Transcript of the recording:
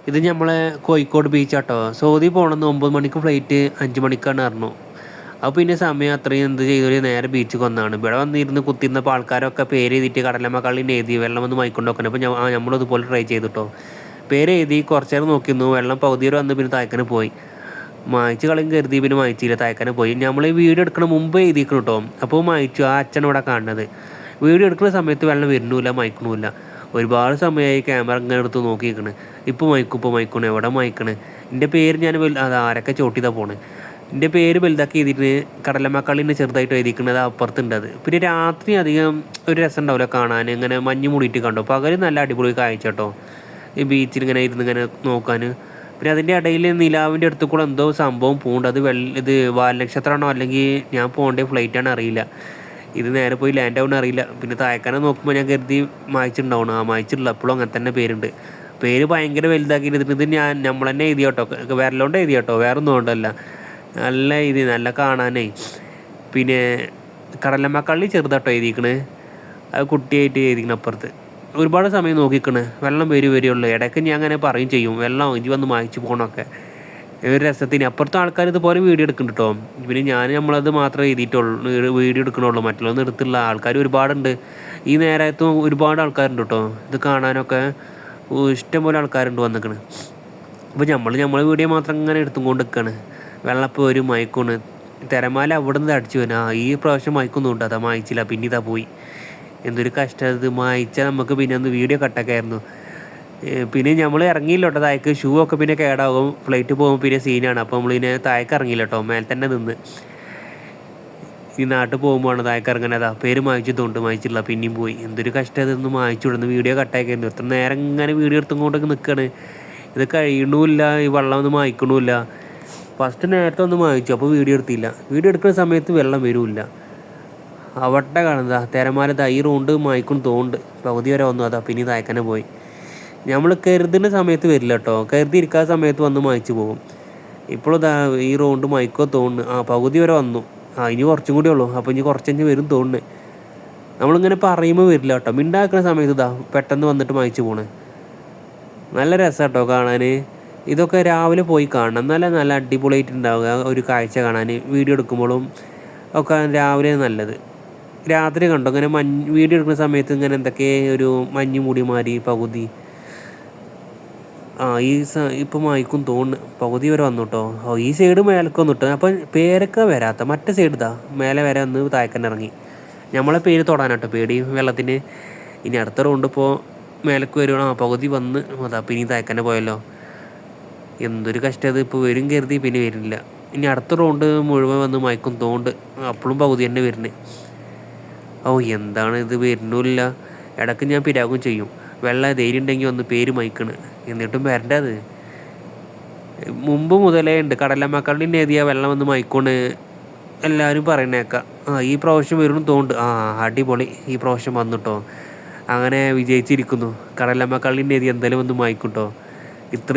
ഇത് നമ്മളെ കോഴിക്കോട് ബീച്ചാട്ടോ. സൗദി പോകണമെന്ന് 9 മണിക്ക് ഫ്ലൈറ്റ്, 5 മണിക്കാണ് പറഞ്ഞു. അപ്പോൾ പിന്നെ സമയം അത്രയും എന്ത് ചെയ്തൊരു നേരെ ബീച്ചിൽ വന്നതാണ്. ഇവിടെ വന്നിരുന്ന് കുത്തിരുന്നപ്പോൾ ആൾക്കാരൊക്കെ പേര് എഴുതിയിട്ട് കടലമ്മ കള്ളിന് എഴുതി വെള്ളം വന്ന് മൈക്കൊണ്ട് വെക്കണം. അപ്പോൾ നമ്മളിതുപോലെ ട്രൈ ചെയ്തിട്ടോ. പേര് എഴുതി കുറച്ച് നേരം നോക്കിയിരുന്നു. വെള്ളം പകുതി വരെ വന്ന് പിന്നെ തായ്ക്കന് പോയി. മായ്ച്ച് കളയും കരുതി പിന്നെ മായ്ച്ചില്ല, തായ്ക്കനെ പോയി. നമ്മൾ ഈ വീഡിയോ എടുക്കണ മുമ്പ് എഴുതിക്കണം കേട്ടോ. അപ്പോൾ മായ്ച്ചു. ആ അച്ഛൻ ഇവിടെ കാണുന്നത് വീഡിയോ എടുക്കുന്ന സമയത്ത് വെള്ളം വരുന്നില്ല, മയക്കണില്ല. ഒരുപാട് സമയമായി ക്യാമറ ഇങ്ങനെ എടുത്ത് നോക്കിയിരിക്കണ്. ഇപ്പോൾ മയക്കണം, എവിടെ മയക്കണ്. എൻ്റെ പേര് ഞാൻ അത് ആരൊക്കെ ചോട്ടിയതാണ് പോണേ. എൻ്റെ പേര് വലുതാക്കി എഴുതിയിട്ട് കടലമ്മക്കള്ളിനെ ചെറുതായിട്ട് എഴുതിക്കുന്നത് അപ്പുറത്തുണ്ട്. അത് പിന്നെ രാത്രി അധികം ഒരു രസം ഉണ്ടാവില്ല കാണാൻ, ഇങ്ങനെ മഞ്ഞ് മൂടിയിട്ട് കണ്ടോ. പകൽ നല്ല അടിപൊളി കാഴ്ച കേട്ടോ, ഈ ബീച്ചിൽ ഇങ്ങനെ ഇരുന്ന് ഇങ്ങനെ നോക്കാൻ. പിന്നെ അതിൻ്റെ ഇടയിൽ നിലാവിൻ്റെ അടുത്ത് കൂടെ എന്തോ സംഭവം പോകുന്നുണ്ട്. അത് ഇത് വാൽനക്ഷത്രമാണോ അല്ലെങ്കിൽ ഞാൻ പോകേണ്ട ഫ്ലൈറ്റാണോ അറിയില്ല. ഇത് നേരെ പോയി ലാൻഡ് ആവുന്ന അറിയില്ല. പിന്നെ തായ്ക്കാനെ നോക്കുമ്പോൾ ഞാൻ കരുതി മായ്ച്ചിട്ടുണ്ടാവണം. മായ്ച്ചിട്ടില്ല, അപ്പോഴും അങ്ങനെ തന്നെ പേരുണ്ട്. പേര് ഭയങ്കര വലുതാക്കിയിട്ട് ഇത് നമ്മൾ തന്നെ എഴുതി കേട്ടോ, വിരലോണ്ട് എഴുതി കേട്ടോ, വേറെ ഒന്നും കൊണ്ടല്ല. നല്ല ഇത് നല്ല കാണാനേ. പിന്നെ കടലമ്മക്കള്ളി ചെറുതാട്ടോ എഴുതിക്കണ്, അത് കുട്ടിയായിട്ട് എഴുതിക്കണം അപ്പുറത്ത്. ഒരുപാട് സമയം നോക്കിക്കണ് വെള്ളം വരുള്ളൂ. ഇടയ്ക്ക് ഞാൻ അങ്ങനെ പറയും ചെയ്യും, വെള്ളം ഇഞ്ചി വന്ന് മായ്ച്ചു പോകണമൊക്കെ ഒരു രസത്തിന്. അപ്പുറത്തെ ആൾക്കാർ ഇതുപോലെ വീഡിയോ എടുക്കുന്നുണ്ട് കേട്ടോ. പിന്നെ നമ്മളത് മാത്രമേ എഴുതിയിട്ടുള്ളൂ, വീഡിയോ എടുക്കണുള്ളൂ. മറ്റുള്ളതൊന്നും എടുത്തുള്ള ആൾക്കാർ ഒരുപാടുണ്ട്. ഈ നേരത്തും ഒരുപാട് ആൾക്കാരുണ്ട് കേട്ടോ, ഇത് കാണാനൊക്കെ ഇഷ്ടംപോലെ ആൾക്കാരുണ്ട് വന്നിക്കണ്. അപ്പോൾ നമ്മളെ വീഡിയോ മാത്രം ഇങ്ങനെ എടുത്തും കൊണ്ട് നിൽക്കുകയാണ്. വെള്ളപ്പോൾ ഒരു മയക്കാണ്. തിരമാല അവിടെ നിന്ന് അടിച്ചു വരാ. ഈ പ്രാവശ്യം മയക്കൊന്നും അതാ മായ്ച്ചില്ല, പിന്നെ ഇതാ പോയി. എന്തൊരു കഷ്ടം. ഇത് മായ്ച്ചാൽ നമുക്ക് പിന്നെ ഒന്ന് വീഡിയോ കട്ടൊക്കെ ആയിരുന്നു. പിന്നെ നമ്മൾ ഇറങ്ങിയില്ല കേട്ടോ താഴേക്ക്. ഷൂ ഒക്കെ പിന്നെ കേടാകും, ഫ്ലൈറ്റ് പോകുമ്പോൾ പിന്നെ സീനാണ്. അപ്പോൾ നമ്മളിതിനെ താഴേക്ക് ഇറങ്ങിയില്ല കേട്ടോ, മേലെ തന്നെ നിന്ന്. ഈ നാട്ടിൽ പോകുമ്പോഴാണ് താഴേക്ക് ഇറങ്ങുന്നതാ. പേര് മായ്ച്ചില്ല, പിന്നെയും പോയി. എന്തൊരു കഷ്ടം. ഇതൊന്ന് മായ്ച്ചു വിടുന്നു, വീഡിയോ കട്ടാക്കിയിരുന്നു. എത്ര നേരം ഇങ്ങനെ വീഡിയോ എടുത്തുകൊണ്ടൊക്കെ നിൽക്കുകയാണ്. ഇത് കഴിയണമില്ല, ഈ വെള്ളം ഒന്നും മായ്ക്കണമില്ല. ഫസ്റ്റ് നേരത്തെ ഒന്ന് മായ്ച്ചു, അപ്പോൾ വീഡിയോ എടുത്തില്ല. വീഡിയോ എടുക്കുന്ന സമയത്ത് വെള്ളം വരില്ല. അവിടെ കാണുന്നതാ തിരമാല. ഈ റൗണ്ട് മായ്ക്കും തോണ്ട് പകുതി വരെ വന്നു. അതാ പിന്നെ തായ്ക്കനെ പോയി. നമ്മൾ കരുതുന്ന സമയത്ത് വരില്ല കേട്ടോ, കരുതി ഇരിക്കാത്ത സമയത്ത് വന്ന് മായ്ച്ചു പോകും. ഇപ്പോഴതാ ഈ റൗണ്ട് മയക്കോ തോന്നുന്നു. പകുതി വരെ വന്നു. ഇനി കുറച്ചും കൂടി ഉള്ളൂ. അപ്പോൾ ഇനി കുറച്ചഞ്ച് വരും തോന്നുന്നു. നമ്മളിങ്ങനെ പറയുമ്പോൾ വരില്ല കേട്ടോ, മിണ്ടാക്കുന്ന സമയത്ത് ഇതാ പെട്ടെന്ന് വന്നിട്ട് മായ്ച്ചു പോണേ. നല്ല രസം കേട്ടോ കാണാൻ. ഇതൊക്കെ രാവിലെ പോയി കാണണം, നല്ല അടിപൊളിയായിട്ടുണ്ടാവുക ഒരു കാഴ്ച കാണാൻ. വീഡിയോ എടുക്കുമ്പോഴും ഒക്കെ രാവിലെ നല്ലത്. രാത്രി കണ്ടോ ഇങ്ങനെ വീഡിയോ എടുക്കുന്ന സമയത്ത് ഇങ്ങനെ എന്തൊക്കെ ഒരു മഞ്ഞ് മൂടി മാറി പകുതി. ഇപ്പം മായ്ക്കും തോന്നുന്നു, പകുതി വരെ വന്നു കേട്ടോ. ഈ സൈഡ് മേലക്കൊന്നും ഇട്ടു. അപ്പം പേരൊക്കെ വരാത്ത മറ്റേ സൈഡ് ഇതാ മേലെ വരെ വന്ന് തായ്ക്കന്നെ ഇറങ്ങി. നമ്മളെ പേര് തൊടാനാട്ടോ പേടി വെള്ളത്തിന്. ഇനി അടുത്ത റൗണ്ട് ഇപ്പോൾ മേലേക്ക് വരുവാണോ. പകുതി വന്ന് അതാ പിന്നെ തായ്ക്കന്നെ പോയല്ലോ. എന്തൊരു കഷ്ടം. അത് ഇപ്പോൾ വരും കരുതി പിന്നെ വരുന്നില്ല. ഇനി അടുത്ത റൗണ്ട് മുഴുവൻ വന്ന് മയക്കും തോണ്ട്, അപ്പോഴും പകുതി തന്നെ വരുന്നത്. എന്താണ് ഇത്, വരുന്നില്ല. ഇടയ്ക്ക് ഞാൻ പിരാകും ചെയ്യും. വെള്ളം ധൈര്യം ഉണ്ടെങ്കിൽ ഒന്ന് പേര് മയക്കണ്, എന്നിട്ടും വരണ്ട. അത് മുമ്പ് മുതലേ ഉണ്ട്. കടലമ്മക്കള്ളിൻ്റെ എഴുതിയാൽ വെള്ളം വന്ന് മയക്കൊണ്ട് എല്ലാവരും പറയണേക്കാം. ഈ പ്രാവശ്യം വരും തോണ്ട്. അടിപൊളി, ഈ പ്രാവശ്യം വന്നിട്ടോ. അങ്ങനെ വിജയിച്ചിരിക്കുന്നു. കടലമ്മക്കള്ളിൻ്റെ എഴുതി എന്തായാലും വന്ന് മയക്കും കേട്ടോ. ഇത്ര